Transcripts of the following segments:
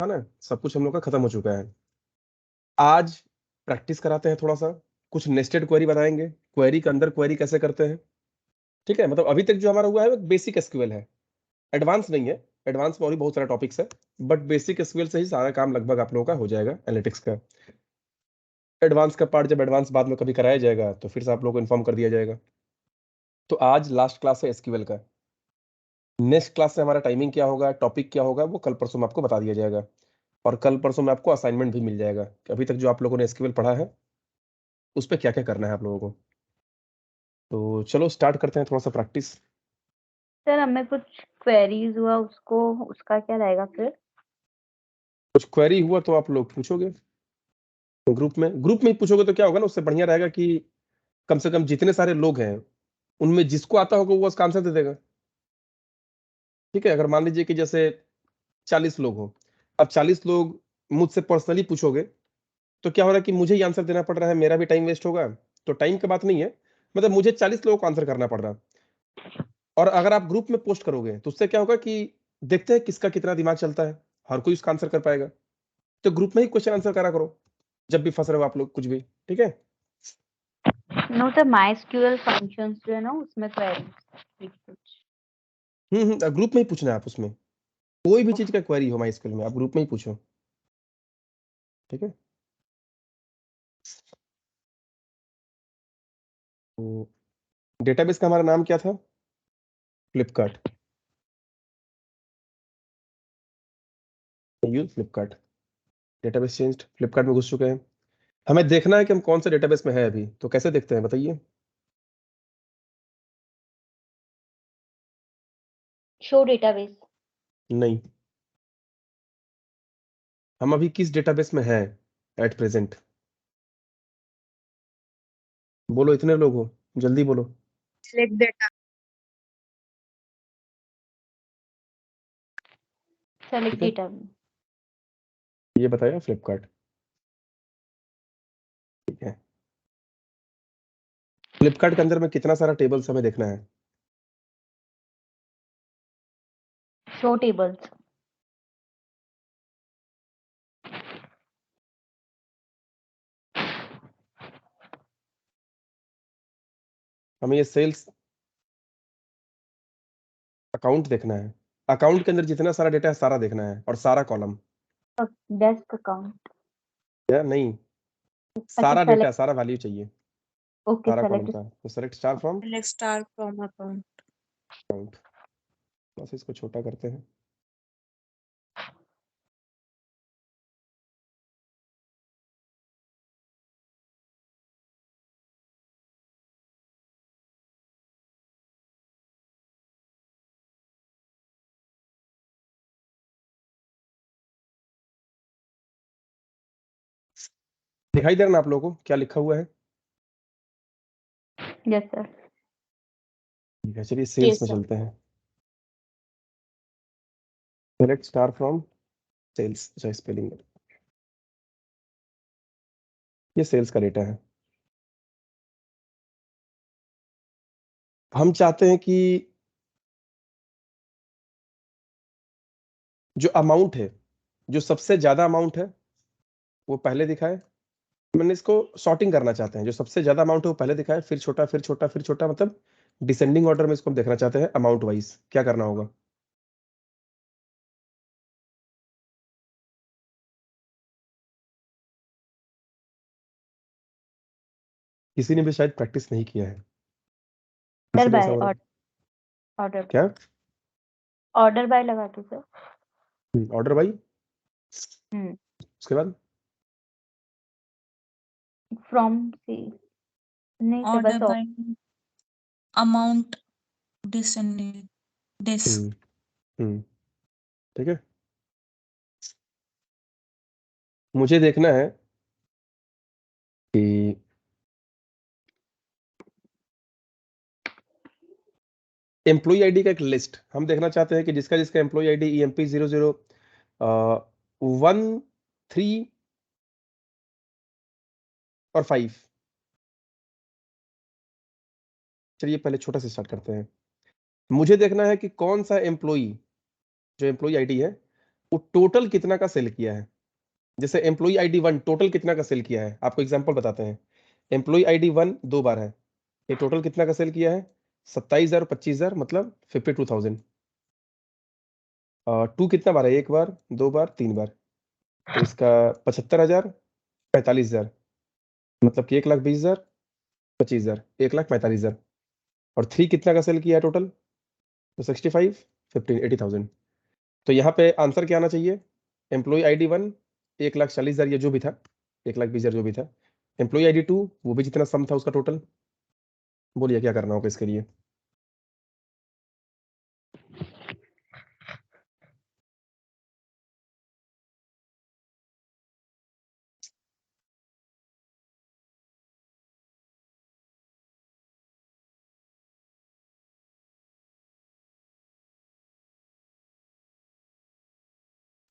था ना, सब कुछ हम लोग का खत्म हो चुका है। आज प्रैक्टिस कराते हैं थोड़ा सा, कुछ नेस्टेड क्वेरी बताएंगे, क्वेरी के अंदर क्वेरी कैसे करते हैं। ठीक है, मतलब अभी तक जो हमारा हुआ है वो बेसिक एसक्यूएल है, एडवांस नहीं है। एडवांस में और भी बहुत सारा टॉपिक्स है, बट बेसिक एसक्यूएल से ही सारा काम लगभग आप लोगों का हो जाएगा एनालिटिक्स का। एडवांस का पार्ट जब एडवांस बाद में कभी कराया जाएगा तो फिर से आप लोगों को इन्फॉर्म कर दिया जाएगा। तो आज लास्ट क्लास है एसक्यूएल का। नेक्स्ट क्लास से हमारा टाइमिंग क्या होगा, टॉपिक क्या होगा, वो कल परसों में आपको बता दिया जाएगा। और कल परसों में आपको असाइनमेंट भी मिल जाएगा कि अभी तक जो आप लोगों ने एसक्यूएल पढ़ा है उस पर क्या क्या करना है आप लोगों को। तो चलो स्टार्ट करते हैं थोड़ा सा प्रैक्टिस। सर हमें कुछ क्वेरीज हुआ उसका क्या रहेगा फिर? कुछ क्वेरी हुआ तो आप लोग पूछोगे ग्रुप में ही पूछोगे तो क्या होगा ना, उससे बढ़िया रहेगा कि कम से कम जितने सारे लोग हैं उनमें जिसको आता होगा वो उसका आंसर दे देगा। ठीक है, अगर मान लीजिए कि जैसे 40 लोग हो, अब 40 लोग मुझसे पर्सनली पूछोगे तो क्या हो रहा है कि मुझे ही आंसर देना पड़ रहा है, मेरा भी टाइम वेस्ट होगा। तो टाइम की बात नहीं है, मतलब मुझे 40 लोगों को आंसर करना पड़ रहा है। और अगर आप ग्रुप में पोस्ट करोगे तो उससे क्या होगा कि देखते हैं किसका कितना दिमाग चलता है, हर कोई उसका आंसर कर पाएगा। तो ग्रुप में ही क्वेश्चन आंसर करा करो जब भी फंस रहे हो आप लोग कुछ भी। ठीक है, नो सर, माइस्क्यूएल फंक्शंस जो है ना उसमें क्वेरीज कुछ। ग्रुप में ही पूछना है आप, उसमें कोई भी चीज का क्वेरी हो माई में आप ग्रुप में ही पूछो। ठीक है, तो डेटाबेस का हमारा नाम क्या था? Flipkart. Use Flipkart. Database changed, Flipkart में घुस चुके हैं। हमें देखना है कि हम कौन से डेटाबेस में है अभी, तो कैसे देखते हैं बताइए? Show database. नहीं, हम अभी किस डेटाबेस में हैं एट प्रेजेंट? बोलो, इतने लोग हो, जल्दी बोलो। Select data. सेलेक्ट ठीक है, डेटा। ये बताया फ्लिपकार्ट। ठीक है, फ्लिपकार्ट के अंदर में कितना सारा टेबल्स हमें देखना है? Show tables. हमें ये सेल्स अकाउंट देखना है। अकाउंट के अंदर जितना सारा डेटा है सारा देखना है, और सारा कॉलम। Desk account. या नहीं, अच्छा, सारा डेटा, सेलेक्ट। सारा वैल्यू चाहिए, ओके, सारा कॉलम सेलेक्ट। का। तो select star from Select star from account. Account. बस इसको छोटा करते हैं। दिखाई दे रहा ना आप लोगों को क्या लिखा हुआ है? Yes sir. ठीक है, चलिए सेल्स Yes, में sir. चलते हैं। Select star from sales. अच्छा, स्पेलिंग, ये सेल्स का डेटा है। हम चाहते हैं कि जो अमाउंट है, जो सबसे ज्यादा अमाउंट है वो पहले दिखाए। मैंने इसको सॉर्टिंग करना चाहते हैं, जो सबसे ज्यादा अमाउंट है वो पहले दिखाए, फिर छोटा, फिर छोटा, फिर छोटा, मतलब डिसेंडिंग ऑर्डर में इसको हम देखना चाहते हैं अमाउंट वाइज। क्या करना होगा? किसी ने भी शायद प्रैक्टिस नहीं किया है, ऑर्डर इसलिए ऐसा बाय हो रहा है। ऑर्डर क्या? ऑर्डर बाय लगा दो सर। ऑर्डर बाई, हम्म। उसके बाद फ्रॉम सी। नहीं सर, Order बस by amount descended. Des. हम्म हम्म ठीक है, मुझे देखना है कि एम्प्लॉय आईडी का एक लिस्ट हम देखना चाहते हैं कि जिसका जिसका एम्प्लॉय आईडी EMP 0013 और 5। चलिए पहले छोटा से स्टार्ट करते हैं। मुझे देखना है कि कौन सा एम्प्लॉय, जो एम्प्लॉय आईडी है वो टोटल कितना का सेल किया है। जैसे एम्प्लॉय आईडी 1 टोटल कितना का सेल किया है, आपको एग्जांपल बताते हैं। एम्प्लॉय आईडी 1 2 बार है, ये टोटल कितना का सेल किया है, 27,000 और 25,000 मतलब 52,000। 2 कितना बार है, एक बार, दो बार, तीन बार, तो इसका 75,000, 45,000 मतलब कि 1,20,000, 25,000, 1,45,000। और 3 कितना का सेल किया है टोटल, तो 65, 15, 80,000। तो यहाँ पे आंसर क्या आना चाहिए, एम्प्लॉय आईडी 1 1,40,000 ये जो भी था, 1,20,000 जो भी था। एम्प्लॉय आईडी 2 वो भी जितना सम था उसका टोटल। बोलिए क्या करना होगा इसके लिए।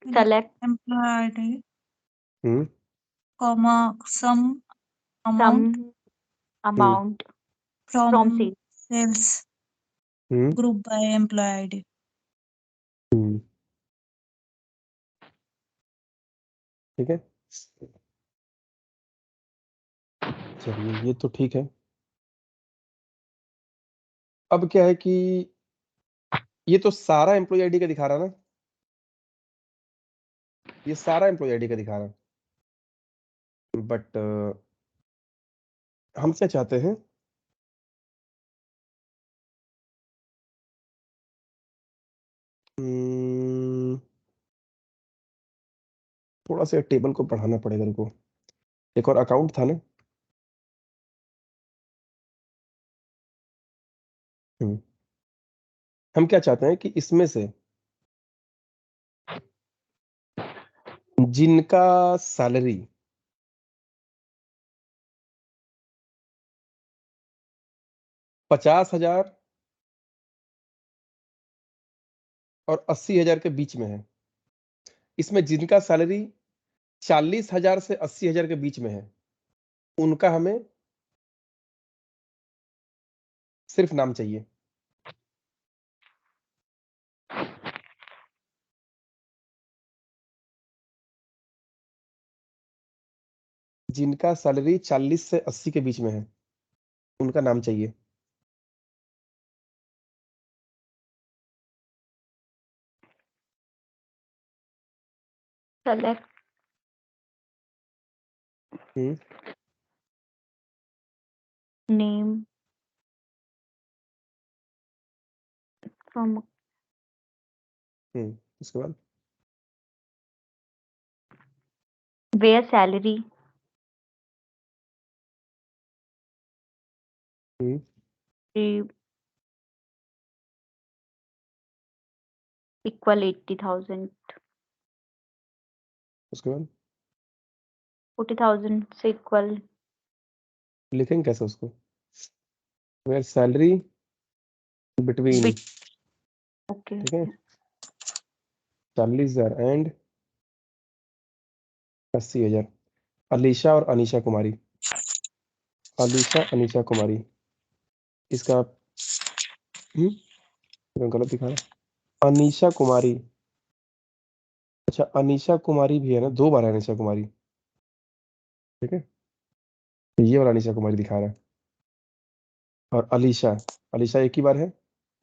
Select employee ID, hmm comma, some amount some amount from from sales. sales hmm group by employee ID. हम्म, ठीक है, चलिए ये तो ठीक है। अब क्या है कि ये तो सारा एम्प्लॉय आईडी का दिखा रहा ना, ये सारा एम्प्लॉय आईडी का दिखा रहा, बट हम क्या चाहते हैं, हम्म, थोड़ा सा टेबल को बढ़ाना पड़ेगा इनको। एक और अकाउंट था ना, हम्म, हम क्या चाहते हैं कि इसमें से जिनका सैलरी 50,000 और 80,000 के बीच में है, इसमें जिनका सैलरी 40,000 से 80,000 के बीच में है, उनका हमें सिर्फ नाम चाहिए। जिनका सैलरी 40 से 80 के बीच में है, उनका नाम चाहिए। Select हम्म name from उसके बाद where salary hmm is equal 80,000, उसके बाद 40,000 से equal लिखेंगे कैसे उसको, where salary between, bit. Okay. ठीक है, 40,000 एंड 80,000। अलीशा और अनीशा कुमारी, अलीशा अनीशा कुमारी, इसका गलत दिखा रहा, अनीशा कुमारी, अच्छा अनीशा कुमारी भी है ना, दो बार है अनीशा कुमारी, ठीक है, ये वाला अनीशा कुमारी दिखा रहा है। और अलीशा, अलीशा एक ही बार है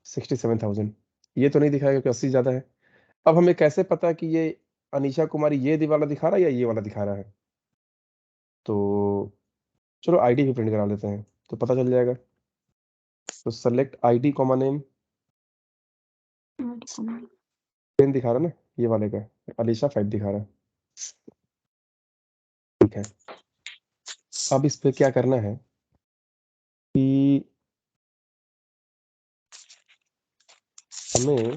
67,000, ये तो नहीं दिखाएगा क्योंकि 80 ज्यादा है। अब हमें कैसे पता कि ये अनीशा कुमारी ये वाला दिखा रहा है या ये वाला दिखा रहा है, तो चलो आईडी भी प्रिंट करा लेते हैं तो पता चल जाएगा। तो select ID comma name, ten दिखा रहा है ना ये वाले का, अलीशा 5 दिखा रहा है, ठीक है। अब इस पे क्या करना है कि हमें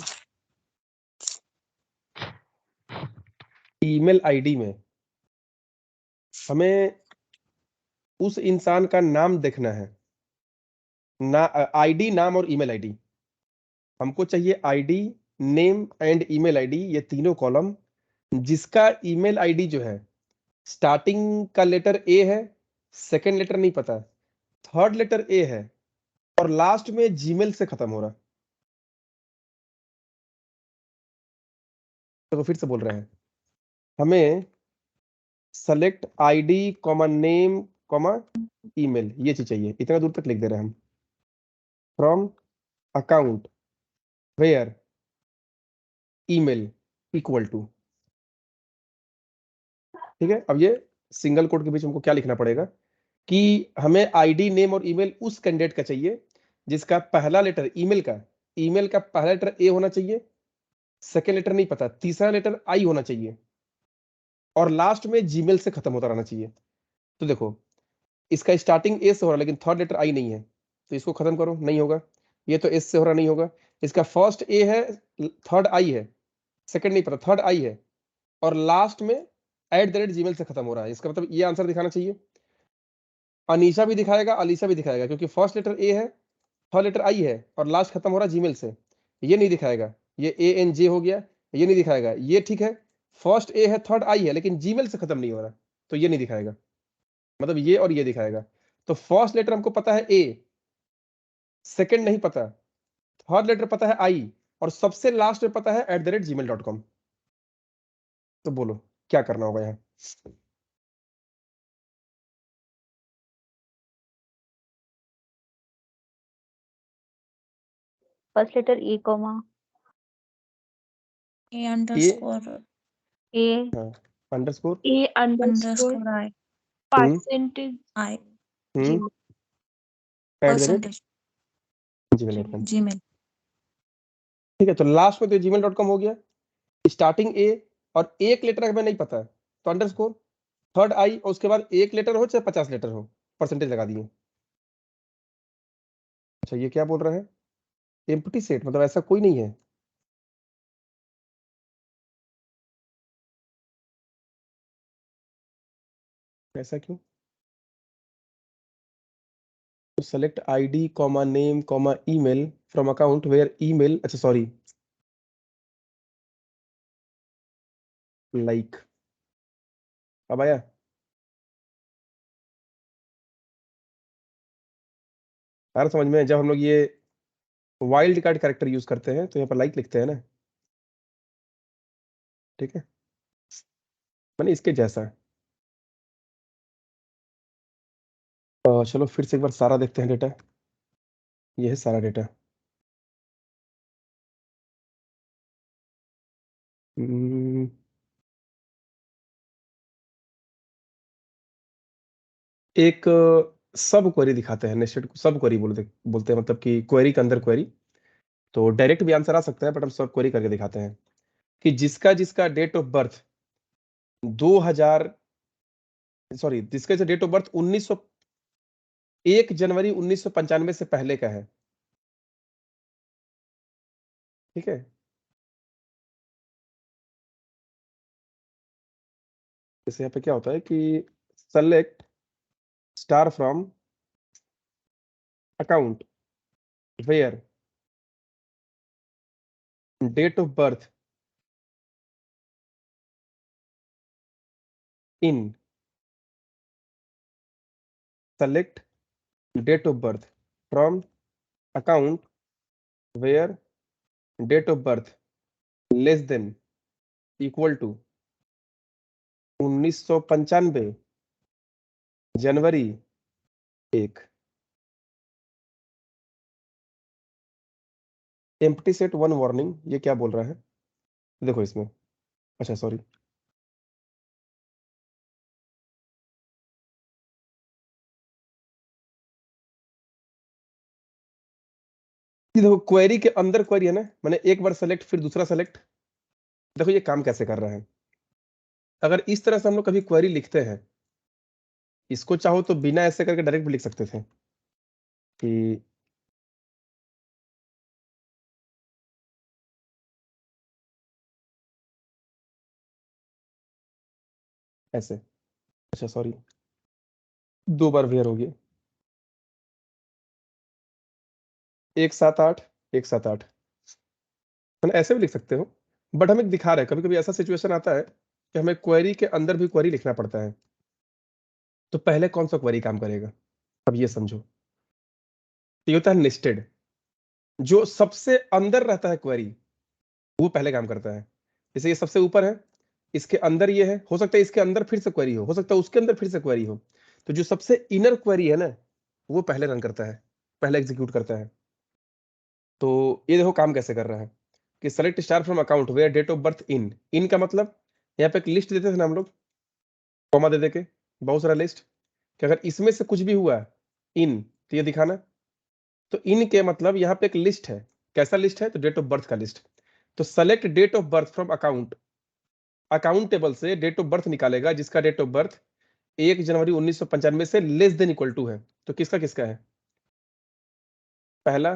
ईमेल आईडी में हमें उस इंसान का नाम देखना है ना, आईडी नाम और ईमेल आईडी। हमको चाहिए ID, name and email ID, ये तीनों कॉलम जिसका ईमेल आईडी जो है स्टार्टिंग का लेटर ए है, सेकंड लेटर नहीं पता, थर्ड लेटर ए है और लास्ट में जीमेल से खत्म हो रहा, तो फिर से बोल रहे हैं, हमें select ID comma name comma email, ये चीज चाहिए। इतना दूर तक लिख दे रहे हैं हम, from account where email equal to. ठीक है, अब ये सिंगल कोट के बीच हमको क्या लिखना पड़ेगा कि हमें आईडी नेम और ईमेल उस कैंडिडेट का चाहिए जिसका पहला लेटर ईमेल का पहला लेटर ए होना चाहिए, सेकेंड लेटर नहीं पता, तीसरा लेटर आई होना चाहिए, और लास्ट में जीमेल से खत्म होता रहना चाहिए। तो देखो, इसका स्टार्टिंग ए से हो रहा है लेकिन थर्ड लेटर आई नहीं है, तो इसको खत्म करो, नहीं होगा। ये तो एस से हो रहा, नहीं होगा। इसका फर्स्ट ए है, थर्ड आई है, सेकंड नहीं पता, थर्ड आई है, और लास्ट में @gmail से खत्म हो रहा है। इसका मतलब ये आंसर दिखाना चाहिए। अनीशा भी दिखाएगा, अलीशा भी दिखाएगा, क्योंकि फर्स्ट लेटर ए है, थर्ड लेटर आई है, और लास्ट खत्म हो रहा है जीमेल से। ये नहीं दिखाएगा, ये ANJ हो गया, ये नहीं दिखाएगा। ये ठीक है, फर्स्ट ए है, थर्ड आई है, लेकिन जीमेल से खत्म नहीं हो रहा, तो ये नहीं दिखाएगा। मतलब ये और ये दिखाएगा। तो फर्स्ट लेटर हमको पता है ए, सेकंड नहीं पता, थर्ड लेटर पता है आई, और सबसे लास्ट में पता है @gmail.com। तो बोलो क्या करना होगा यहाँ? First letter A comma A underscore A underscore A underscore underscore I percentage I Gmail. percentage @gmail.com। Gmail. ठीक है, तो लास्ट में तो gmail.com हो गया, स्टार्टिंग ए, और एक लेटर हमें नहीं पता है तो अंडरस्कोर, थर्ड आई, और उसके बाद एक लेटर हो चाहे 50 लेटर हो, परसेंटेज लगा दिए। अच्छा, ये क्या बोल रहा है? एम्प्टी सेट, मतलब ऐसा कोई नहीं है। ऐसा क्यों? तो select ID comma name comma email from account where email, अच्छा सॉरी, लाइक, अब आया? यार समझ में, जब हम लोग ये वाइल्ड कार्ड कैरेक्टर यूज करते हैं तो यहाँ पर लाइक लिखते हैं ना, ठीक है, मैंने इसके जैसा है। चलो फिर से एक बार सारा देखते हैं डेटा। ये है सारा डेटा। एक सब क्वेरी दिखाते हैं, नेस्टेड सब क्वेरी बोलते हैं, मतलब कि क्वेरी के अंदर क्वेरी। तो डायरेक्ट भी आंसर आ सकता है, बट हम सब क्वेरी करके दिखाते हैं कि जिसका जिसका डेट ऑफ बर्थ 2000, सॉरी, जिसका जो डेट ऑफ बर्थ 1 जनवरी 1995 से पहले का है, ठीक है। जैसे यहाँ पे क्या होता है कि select star from account where date of birth in select date of birth from account where date of birth less than equal to 1995 January 1। Empty set 1 warning, ये क्या बोल रहा है? देखो इसमें, अच्छा सॉरी, ये देखो क्वेरी के अंदर क्वेरी है ना, मैंने एक बार सेलेक्ट फिर दूसरा सेलेक्ट। देखो ये काम कैसे कर रहा है। अगर इस तरह से हम लोग कभी क्वेरी लिखते हैं, इसको चाहो तो बिना ऐसे करके डायरेक्ट भी लिख सकते थे कि ऐसे, अच्छा सॉरी, 2 बार वेयर हो गया, 178 178, मैंने ऐसे भी लिख सकते हो, बट हम एक दिखा रहे हैं, कभी कभी ऐसा सिचुएशन आता है कि हमें क्वेरी के अंदर भी क्वेरी लिखना पड़ता है, तो पहले कौन सा क्वेरी काम करेगा? अब ये समझो, ये होता है नेस्टेड। जो सबसे अंदर रहता है क्वेरी, वो पहले काम करता है। जैसे ये सबसे ऊपर है, इसके अंदर ये है, हो सकता है इसके अंदर फिर से क्वेरी हो सकता है उसके अंदर फिर से क्वेरी हो। तो जो सबसे इनर क्वेरी है ना, वो पहले रन करता है, पहले एग्जीक्यूट करता है। तो ये देखो काम कैसे कर रहा है कि select star from account where date of birth in का मतलब यहाँ पे एक लिस्ट देते थे ना हम लोग, कॉमा दे के बहुत सारा लिस्ट, कि अगर इसमें से कुछ भी हुआ इन तो ये दिखाना। तो इन के मतलब यहाँ पे एक लिस्ट है, कैसा लिस्ट है, तो डेट ऑफ बर्थ का लिस्ट। तो select date of birth from account, account table से डेट ऑफ बर्थ निकालेगा जिसका डेट ऑफ बर्थ 1 जनवरी 1995 से लेस देन इक्वल टू है। तो किसका किसका है, पहला,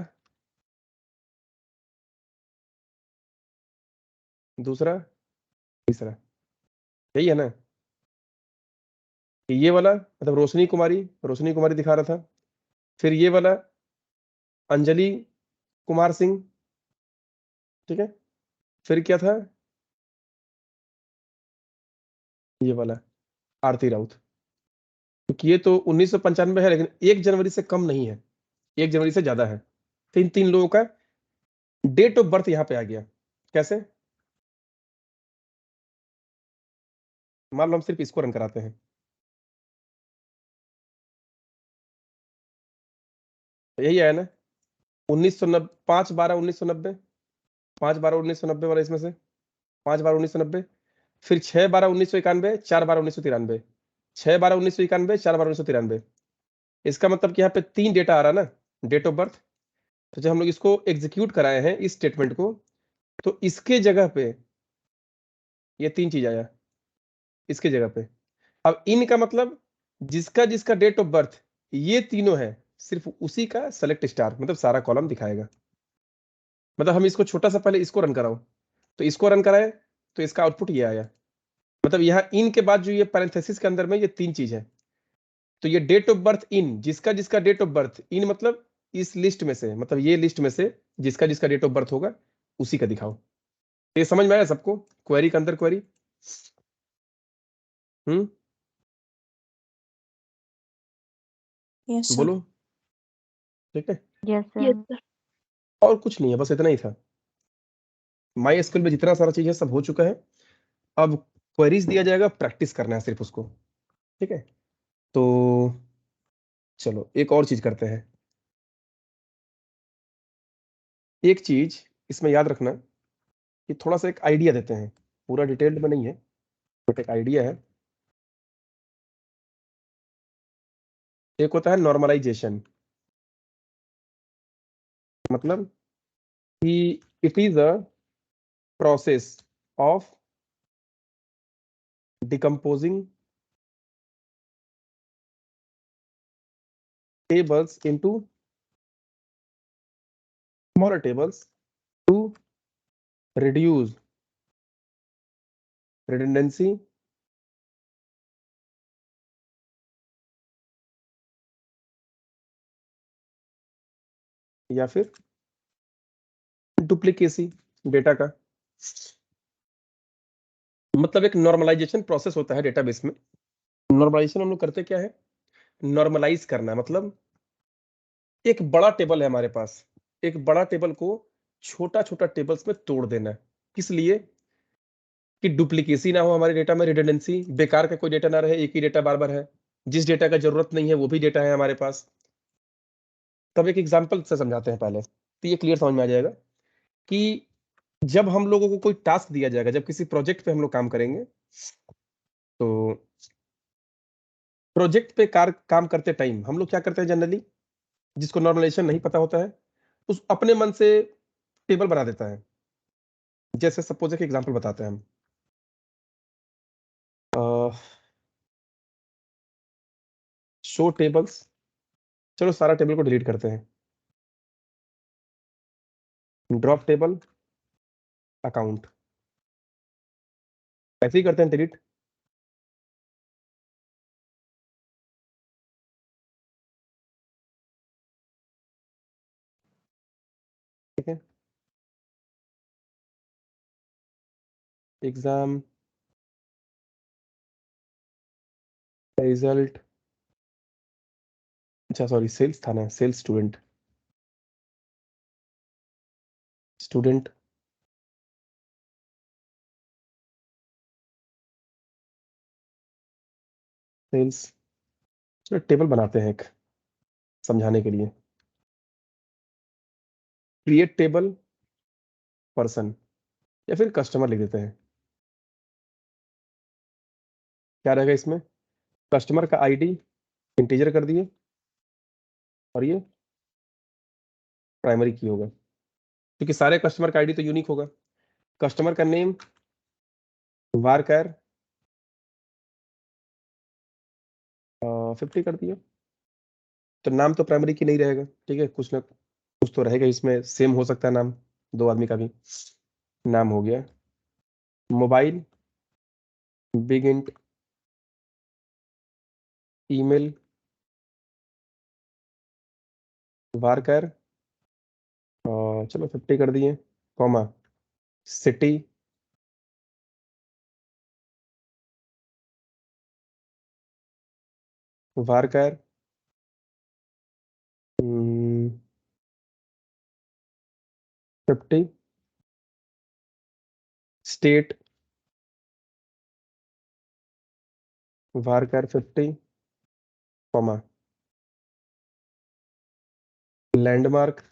दूसरा, तीसरा, यही है ना। ये वाला मतलब रोशनी कुमारी दिखा रहा था, फिर ये वाला अंजलि कुमार सिंह, ठीक है, फिर क्या था, ये वाला आरती राउत। क्योंकि ये तो 1995 है लेकिन 1 जनवरी से कम नहीं है, 1 जनवरी से ज्यादा है। तो इन 3 लोगों का डेट ऑफ बर्थ यहाँ पे आ गया। कैसे, मान लो हम सिर्फ इसको रन कराते हैं, तो यही आया ना 1990, 5/12/1990, 5/12/1990 वाला इसमें से 5/12/1990, फिर 6/12/1991, 4/12/1993, 6/12/1991, 4/12/1993। इसका मतलब कि यहाँ पे 3 डेटा आ रहा ना, डेट ऑफ बर्थ। तो जब हम लोग इसको एग्जीक्यूट कराए हैं इस स्टेटमेंट को, तो इसके जगह पे ये 3 चीज आया, इसके जगह पे। अब इन का मतलब जिसका जिसका डेट ऑफ बर्थ ये तीनों है, सिर्फ उसी का सेलेक्ट स्टार मतलब सारा कॉलम दिखाएगा। मतलब हम इसको छोटा सा पहले इसको रन कराओ, तो इसको रन कराए तो इसका आउटपुट ये आया। मतलब यहाँ इन के बाद जो ये पैरेंथेसिस के अंदर में ये 3 चीज है। तो ये डेट ऑफ बर्थ इन, जिसका जिसका डेट ऑफ बर्थ इन मतलब इस लिस्ट में से, मतलब ये लिस्ट में से जिसका जिसका डेट ऑफ बर्थ होगा उसी का दिखाओ। ये समझ में आया सबको, क्वेरी के अंदर क्वेरी। हम्म, यस सर। बोलो, ठीक है। Yes yes sir. सर। और कुछ नहीं है, बस इतना ही था। माई एसक्यूएल में जितना सारा चीज है सब हो चुका है। अब क्वेरीज दिया जाएगा, प्रैक्टिस करना है सिर्फ उसको, ठीक है। तो चलो एक और चीज करते हैं। एक चीज इसमें याद रखना कि थोड़ा सा एक आइडिया देते हैं, पूरा डिटेल्ड में नहीं है बट एक आइडिया है। एक होता है नॉर्मलाइजेशन, मतलब कि it is a process of decomposing tables into smaller tables to reduce redundancy या फिर डुप्लीकेसी डेटा का। मतलब एक नॉर्मलाइजेशन प्रोसेस होता है डेटाबेस में। नॉर्मलाइजेशन हम लोग करते क्या है, नॉर्मलाइज करना मतलब एक बड़ा टेबल है हमारे पास, एक बड़ा टेबल को छोटा छोटा टेबल्स में तोड़ देना है। किस लिए, कि डुप्लीकेसी ना हो हमारे डेटा में, रिडंडेंसी, बेकार का कोई डेटा ना रहे, एक ही डेटा बार बार है, जिस डेटा का जरूरत नहीं है वो भी डेटा है हमारे पास। तब एक एग्जांपल से समझाते हैं पहले, तो ये क्लियर समझ में आ जाएगा कि जब हम लोगों को कोई टास्क दिया जाएगा, जब किसी प्रोजेक्ट पे हम लोग काम करेंगे, तो प्रोजेक्ट पे काम करते टाइम हम लोग क्या करते हैं जनरली, जिसको नॉर्मलाइजेशन नहीं पता होता है उस अपने मन से टेबल बना देता है। जैसे सपोज एक एग्जांपल बताते हैं हम, शो टेबल्स, चलो सारा टेबल को डिलीट करते हैं, ड्रॉप टेबल अकाउंट, ऐसे ही करते हैं डिलीट। ठीक है, एग्जाम रिजल्ट, अच्छा सॉरी सेल्स था ना, सेल्स स्टूडेंट, स्टूडेंट सेल्स। चलो टेबल बनाते हैं एक समझाने के लिए। क्रिएट टेबल पर्सन या फिर कस्टमर लिख देते हैं। क्या रहेगा इसमें? कस्टमर का आईडी इंटीजर कर दिए और ये प्राइमरी की होगा, क्योंकि सारे कस्टमर का आईडी तो यूनिक होगा। कस्टमर का नेम varchar 50 कर दिया। तो नाम तो प्राइमरी की नहीं रहेगा, ठीक है, कुछ ना कुछ तो रहेगा इसमें, सेम हो सकता है नाम, दो आदमी का भी नाम हो गया। Mobile big int, email varchar चलो 50 कर दिए, comma city varchar 50, state varchar 50, comma landmark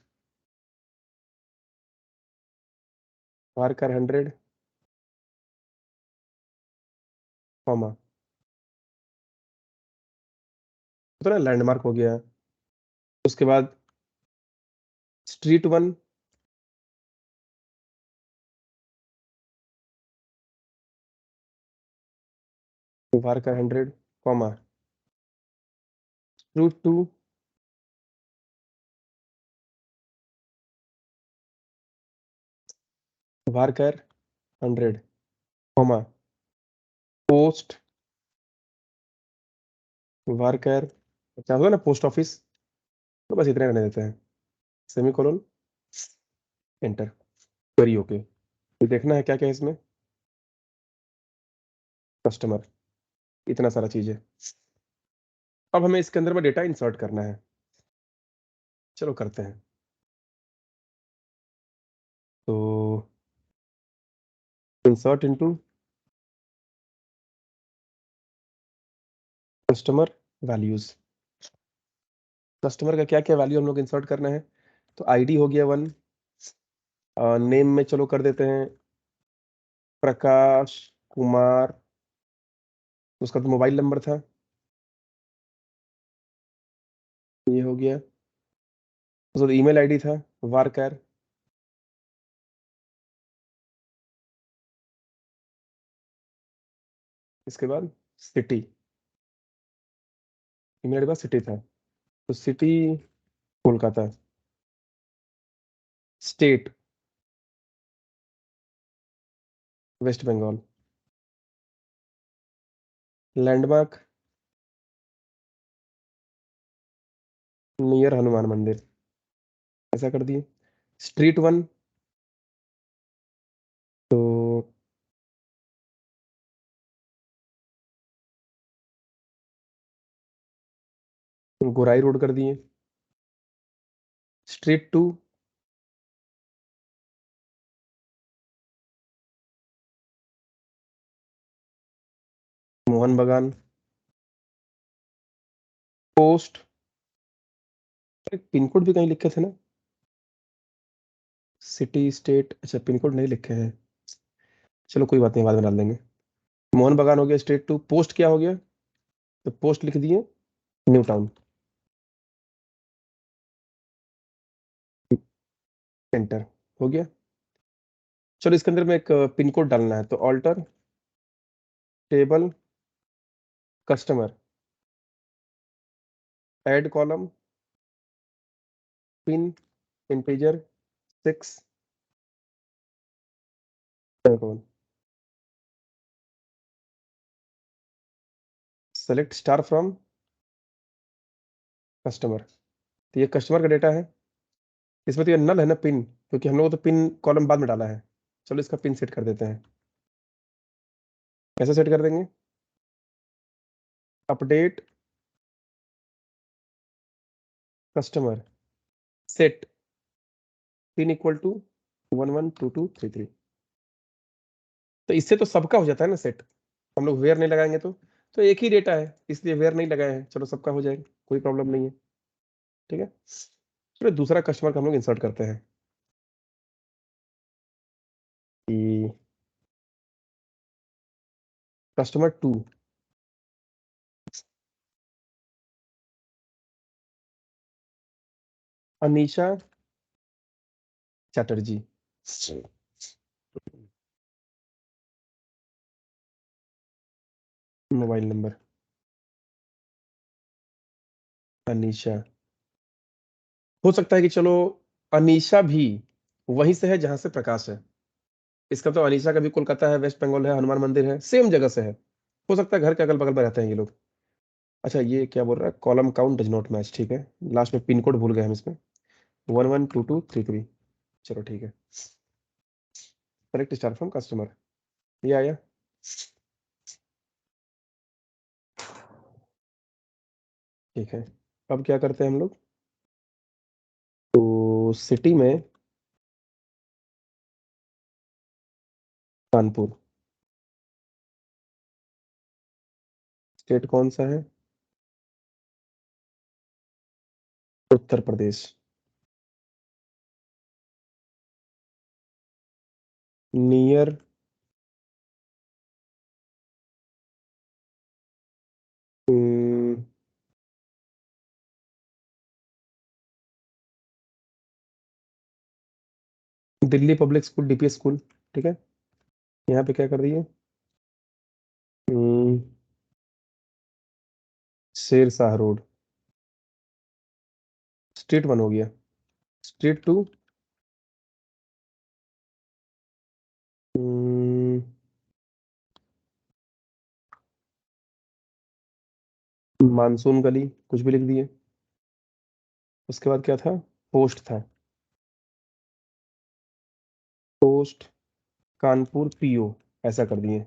varchar 100, comma तो ना लैंडमार्क हो गया। उसके बाद street 1 varchar 100, comma street 2 varchar 100, comma post varchar, क्या होगा ना पोस्ट ऑफिस, तो बस इतने रहने देते हैं, सेमीकोलन एंटर, क्वेरी ओके। तो देखना है क्या क्या है इसमें, कस्टमर, इतना सारा चीज है। अब हमें इसके अंदर में डेटा इंसर्ट करना है, चलो करते हैं। तो insert into customer values, customer का क्या क्या वैल्यू हम लोग इंसर्ट करना है। तो आईडी हो गया 1, नेम में चलो कर देते हैं प्रकाश कुमार, उसका तो मोबाइल नंबर था, ये हो गया। उसका तो ईमेल आईडी था varchar, इसके बाद सिटी, ईमेल आईडी बाद सिटी था, तो city Kolkata, state West Bengal, landmark near Hanuman Mandir, ऐसा कर दिए। स्ट्रीट 1 तो गोराई रोड कर दिए। स्ट्रीट 2 मोहन बगान। पोस्ट, पिन कोड भी कहीं लिखे थे ना, सिटी स्टेट, अच्छा पिन कोड नहीं लिखे हैं, चलो कोई बात नहीं, बाद में डाल देंगे। मोहन बगान हो गया स्ट्रीट 2, पोस्ट क्या हो गया, तो पोस्ट लिख दिए न्यू टाउन, एंटर हो गया। चलो इसके अंदर में एक पिन कोड डालना है, तो alter table customer, add column pin integer 6, select star from customer, तो ये कस्टमर का डेटा है। इसमें तो ये नल है ना पिन, क्योंकि हम लोग तो पिन कॉलम बाद में डाला है। चलो इसका पिन सेट कर देते हैं, कैसे सेट कर देंगे, update customer set pin equal to 112233। तो इससे तो सबका हो जाता है ना सेट, हम लोग वेयर नहीं लगाएंगे तो तो एक ही डेटा है, इसलिए वेयर नहीं लगाए हैं। चलो सबका हो जाएगा, कोई प्रॉब्लम नहीं है। ठीक है, चलो दूसरा कस्टमर का हम लोग इंसर्ट करते हैं कि customer 2 Anisha Chatterjee. Mobile number Anisha. हो सकता है कि चलो अनीशा भी वहीं से है जहां से प्रकाश है। इसका तो अनीशा का भी कोलकाता है, वेस्ट बंगाल है, हनुमान मंदिर है, सेम जगह से है। हो सकता है घर के अगल बगल में रहते हैं ये लोग। अच्छा ये क्या बोल रहा है, column count does not match. ठीक है, लास्ट में पिन कोड भूल गए हम इसमें, 112233। चलो ठीक है, करेक्ट स्टार फ्रॉम कस्टमर, ये आया। ठीक है, अब क्या करते हैं हम लोग, तो सिटी में कानपुर, स्टेट कौन सा है, Uttar Pradesh, near Delhi public school, DPS school. ठीक है, यहाँ पे क्या कर रही है, शेर शाह रोड, स्ट्रीट 1 हो गया, स्ट्रीट 2 मानसून गली, कुछ भी लिख दिए। उसके बाद क्या था, पोस्ट था, पोस्ट कानपुर पीओ, ऐसा कर दिए।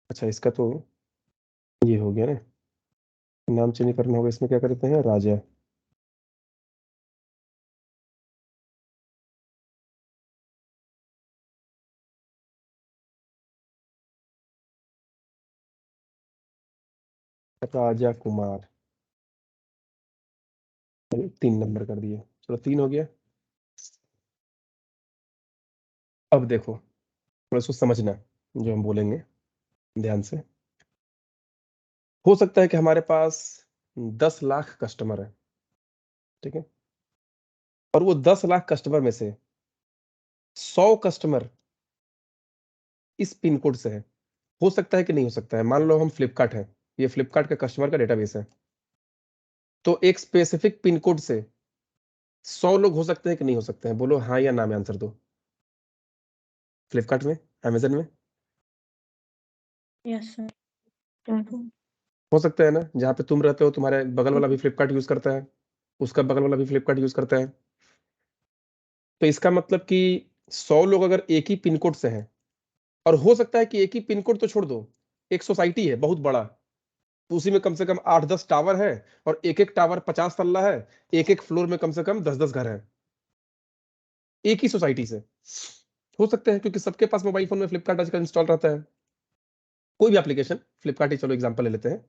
अच्छा इसका तो ये हो गया ना, नाम चेंज करना होगा, इसमें क्या करते हैं, राजा। राजा कुमार, 3 नंबर कर दिए। चलो 3 हो गया। अब देखो थोड़ा इसको समझना, जो हम बोलेंगे ध्यान से। हो सकता है कि हमारे पास 10 लाख कस्टमर है, ठीक है, और वो 10 लाख कस्टमर में से 100 कस्टमर इस पिन कोड से है। हो सकता है कि नहीं हो सकता है, मान लो हम फ्लिपकार्ट है, ये फ्लिपकार्ट का कस्टमर का डेटाबेस है, तो एक स्पेसिफिक पिन कोड से 100 लोग हो सकते हैं कि नहीं हो सकते हैं, बोलो हाँ या ना में आंसर दो। फ्लिपकार्ट में, अमेजन में यस सर। हो सकता है ना, जहाँ पे तुम रहते हो तुम्हारे बगल वाला भी फ्लिपकार्ट यूज करता है, उसका बगल वाला भी फ्लिपकार्ट यूज करता है। तो इसका मतलब कि 100 लोग अगर एक ही पिन कोड से हैं, और हो सकता है कि एक ही पिन कोड तो छोड़ दो, एक सोसाइटी है बहुत बड़ा, तो उसी में कम से कम 8-10 टावर है, और एक एक टावर 50 तल्ला है, एक एक फ्लोर में कम से कम 10-10 घर है, एक ही सोसाइटी से। हो सकते हैं क्योंकि सबके पास मोबाइल फोन में फ्लिपकार्ट आजकल इंस्टॉल रहता है, कोई भी एप्लीकेशन, फ्लिपकार्ट ही चलो एग्जांपल ले लेते हैं।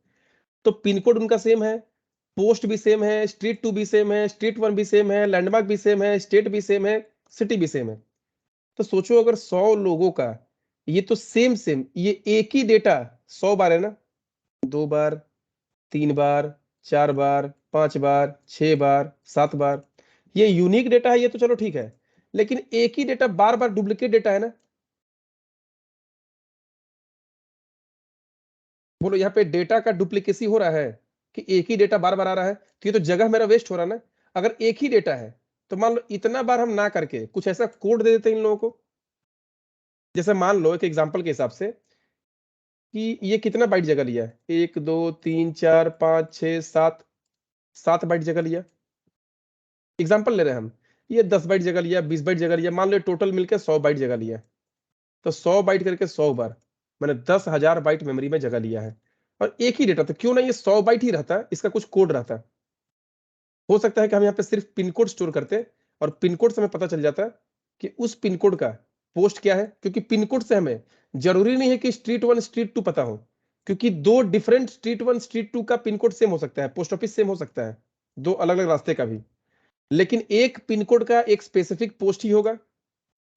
तो पिन कोड उनका सेम है, पोस्ट भी सेम है, स्ट्रीट 2 भी सेम है, स्ट्रीट 1 भी सेम है, लैंडमार्क भी सेम है, स्टेट भी सेम है, सिटी भी सेम है। तो सोचो अगर 100 लोगों का, ये तो सेम सेम, ये एक ही डेटा 100 बार है ना, 2 बार, 3 बार, 4 बार, 5 बार, 6 बार, 7 बार, ये यूनिक डेटा है, ये तो चलो ठीक है, लेकिन एक ही डेटा बार बार डुप्लीकेट डेटा है ना। बोलो यहाँ पे डेटा का डुप्लीकेसी हो रहा है कि एक ही डेटा बार बार आ रहा है, तो ये तो जगह मेरा वेस्ट हो रहा है ना। अगर एक ही डेटा है तो मान लो इतना बार हम ना करके कुछ ऐसा कोड दे देते हैं इन लोगों को, जैसे मान लो एक एग्जांपल के हिसाब से कि ये कितना बाइट जगह लिया है, 1 2 3 4 5 6 7, 7 बाइट जगह लिया, एग्जांपल ले रहे हैं हम। ये 10 बाइट जगह लिया, 20 बाइट जगह लिया, मान लो टोटल मिलकर 100 बाइट जगह लिया, तो 100 बाइट करके 100 बार मैंने 10,000 बाइट मेमोरी में जगह लिया है। और एक ही डेटा, तो क्यों ना ये 100 बाइट ही रहता, इसका कुछ कोड रहता। हो सकता है कि हम यहाँ पे सिर्फ पिन कोड स्टोर करते हैं, और पिन कोड से हमें पता चल जाता है कि उस पिन कोड का पोस्ट क्या है, क्योंकि पिन कोड से हमें जरूरी नहीं है कि स्ट्रीट 1 स्ट्रीट 2 पता हो, क्योंकि दो डिफरेंट स्ट्रीट 1 स्ट्रीट 2 का पिन कोड सेम हो सकता है, पोस्ट ऑफिस सेम हो सकता है, दो अलग अलग रास्ते का भी, लेकिन एक पिन कोड का एक स्पेसिफिक पोस्ट ही होगा,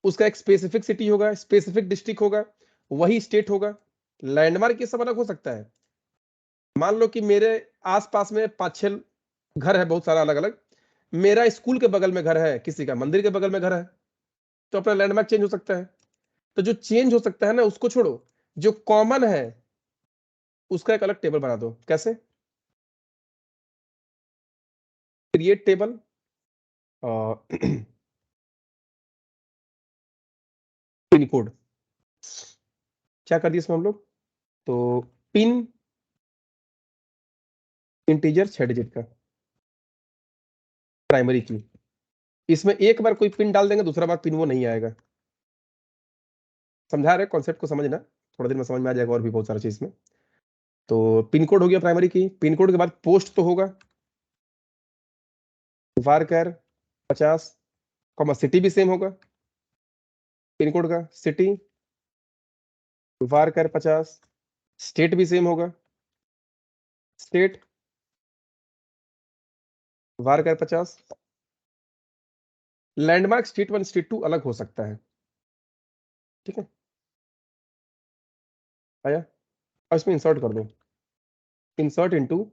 उसका एक स्पेसिफिक सिटी होगा, स्पेसिफिक डिस्ट्रिक्ट होगा, वही स्टेट होगा। लैंडमार्क ये सब अलग हो सकता है। मान लो कि मेरे आसपास में 5-6 घर है, बहुत सारा अलग अलग, मेरा स्कूल के बगल में घर है, किसी का मंदिर के बगल में घर है, तो अपना लैंडमार्क चेंज हो सकता है। तो जो चेंज हो सकता है ना, उसको छोड़ो, जो कॉमन है उसका एक अलग टेबल बना दो। कैसे? क्रिएट टेबल, पिन कोड, क्या कर दिया इसमें हम लोग, तो पिन इंटीजर 6 डिजिट का प्राइमरी की, इसमें एक बार कोई पिन डाल देंगे, दूसरा बार पिन वो नहीं आएगा। समझा रहे कॉन्सेप्ट को, समझना, थोड़ा देर में समझ में आ जाएगा और भी बहुत सारा चीज में। तो पिन कोड हो गया प्राइमरी की, पिन कोड के बाद पोस्ट तो होगा, वारकर 50, सिटी भी सेम होगा, पिन कोड का सिटी वारकर 50, स्टेट भी सेम होगा, state Warkar 50, landmark street 1 street 2 अलग हो सकता है। ठीक है, आया? अब इसमें इंसर्ट कर दो, insert into